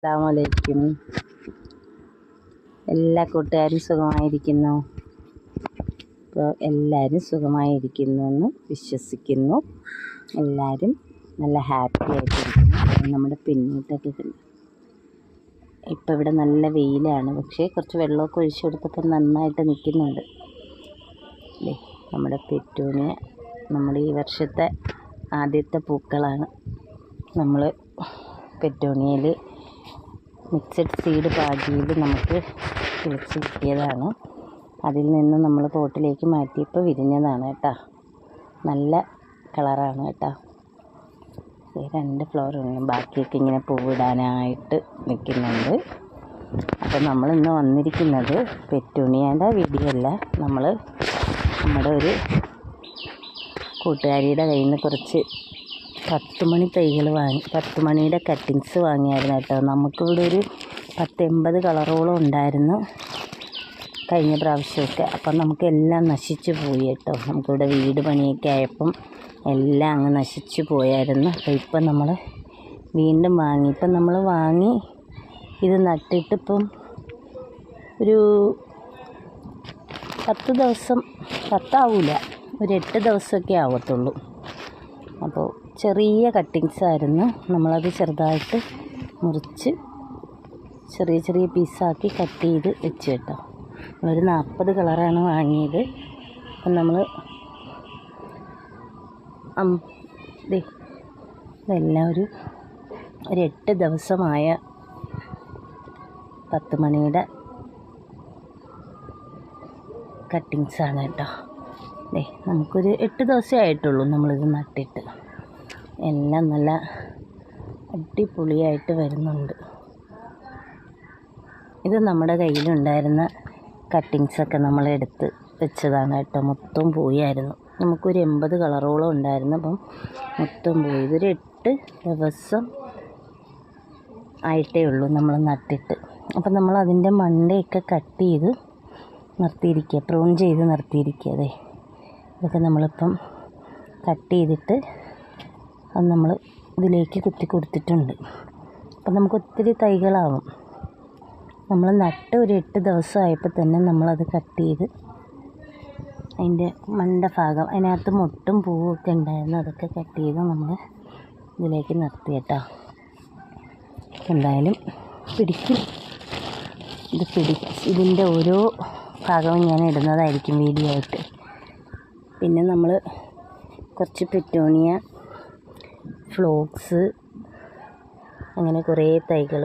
അസ്സലാമലൈക്കും. എല്ലാ കൂട്ടുകാരും സുഖമായിരിക്കുന്നു. ഇപ്പോൾ എല്ലാവരും സുഖമായിരിക്കുന്നു എന്ന് വിശ്വസിക്കുന്നു. എല്ലാവരും നല്ല ഹാപ്പി ആയിട്ടിരിക്കുന്നു. നമ്മുടെ പിന്നോട്ടൊക്കെ കണ്ടു. ഇപ്പോൾ ഇവിടെ നല്ല വെയിലാണ്, പക്ഷേ കുറച്ച് വെള്ളമൊക്കെ ഒഴിച്ചു കൊടുത്തപ്പോൾ നന്നായിട്ട് നിൽക്കുന്നുണ്ട്. നമ്മുടെ പെറ്റൂണിയ നമ്മുടെ ഈ വർഷത്തെ ആദ്യത്തെ പൂക്കളാണ്. നമ്മൾ പെറ്റൂണിയയിൽ മിക്സഡ് സീഡ് പാകിയിൽ നമുക്ക് കിളിച്ച് കിട്ടിയതാണ്. അതിൽ നിന്ന് നമ്മൾ പോട്ടിലേക്ക് മാറ്റിയപ്പോൾ വിരിഞ്ഞതാണ് കേട്ടോ. നല്ല കളറാണ് കേട്ടോ. 2 ഫ്ലവർ ഉണ്ട്, ബാക്കിയൊക്കെ ഇങ്ങനെ പൂവിടാനായിട്ട് നിൽക്കുന്നുണ്ട്. അപ്പോൾ നമ്മളിന്ന് വന്നിരിക്കുന്നത് പെറ്റൂണിയയുടെ വീഡിയോ അല്ല, നമ്മൾ നമ്മുടെ ഒരു കൂട്ടുകാരിയുടെ കയ്യിൽ നിന്ന് കുറച്ച് 10 മണി തൈകൾ വാങ്ങി, 10 മണിയുടെ കട്ടിങ്സ് വാങ്ങിയായിരുന്നു കേട്ടോ. നമുക്കിവിടെ ഒരു 10-80 കളറോളം ഉണ്ടായിരുന്നു കഴിഞ്ഞ പ്രാവശ്യമൊക്കെ. അപ്പം നമുക്കെല്ലാം നശിച്ചു പോയി കേട്ടോ. നമുക്കിവിടെ വീട് പണിയൊക്കെ ആയപ്പം എല്ലാം അങ്ങ് നശിച്ചു പോയായിരുന്നു. അപ്പോൾ ഇപ്പം നമ്മൾ വീണ്ടും വാങ്ങി. ഇപ്പം നമ്മൾ വാങ്ങി ഇത് നട്ടിട്ടിപ്പം ഒരു 10 ദിവസം, 10 ആവില്ല, ഒരു 8 ദിവസമൊക്കെ ആവത്തുള്ളൂ. അപ്പോൾ ചെറിയ കട്ടിങ്സ് ആയിരുന്നു. നമ്മളത് ചെറുതായിട്ട് മുറിച്ച് ചെറിയ ചെറിയ പീസാക്കി കട്ട് ചെയ്ത് വെച്ച് കേട്ടോ. നമ്മളൊരു 40 കളറാണ് വാങ്ങിയത്. അപ്പം നമ്മൾ ഇതെല്ലാം ഒരു 8 ദിവസമായ 10 മണിയുടെ കട്ടിങ്സാണ് കേട്ടോ. നമുക്കൊരു 8 ദിവസമേ ആയിട്ടുള്ളൂ നമ്മളിത് നട്ടിട്ട്. എല്ലാം നല്ല അടിപൊളിയായിട്ട് വരുന്നുണ്ട്. ഇത് നമ്മുടെ കയ്യിലുണ്ടായിരുന്ന കട്ടിങ്സൊക്കെ നമ്മളെടുത്ത് വെച്ചതാണ് കേട്ടോ. മൊത്തം പോയായിരുന്നു. നമുക്കൊരു 80 കളറോളം ഉണ്ടായിരുന്നു. അപ്പം മൊത്തം പോയി. ഇതൊരു 8 ദിവസം ആയിട്ടേ ഉള്ളൂ നമ്മൾ നട്ടിട്ട്. അപ്പം നമ്മൾ അതിൻ്റെ മണ്ടയൊക്കെ കട്ട് ചെയ്ത് നിർത്തിയിരിക്കുക, പ്രൂൺ ചെയ്ത് നിർത്തിയിരിക്കുക. ഇതൊക്കെ നമ്മളിപ്പം കട്ട് ചെയ്തിട്ട് അത് നമ്മൾ ഇതിലേക്ക് കുത്തി കൊടുത്തിട്ടുണ്ട്. അപ്പം നമുക്ക് ഒത്തിരി തൈകളാവും. നമ്മൾ നട്ട് ഒരു 8 ദിവസമായപ്പോൾ തന്നെ നമ്മളത് കട്ട് ചെയ്ത് അതിൻ്റെ മണ്ട ഭാഗം, അതിനകത്ത് മുട്ടും പൂവൊക്കെ ഉണ്ടായിരുന്നു, അതൊക്കെ കട്ട് ചെയ്ത് നമ്മൾ ഇതിലേക്ക് നിർത്തി കേട്ടോ. എന്തായാലും പിടിക്കും. ഇതിൻ്റെ ഓരോ ഭാഗവും ഞാൻ ഇടുന്നതായിരിക്കും വീഡിയോ ആയിട്ട്. പിന്നെ നമ്മൾ കുറച്ച് പെറ്റൂണിയ, ഫ്ലോക്സ്, അങ്ങനെ കുറേ തൈകൾ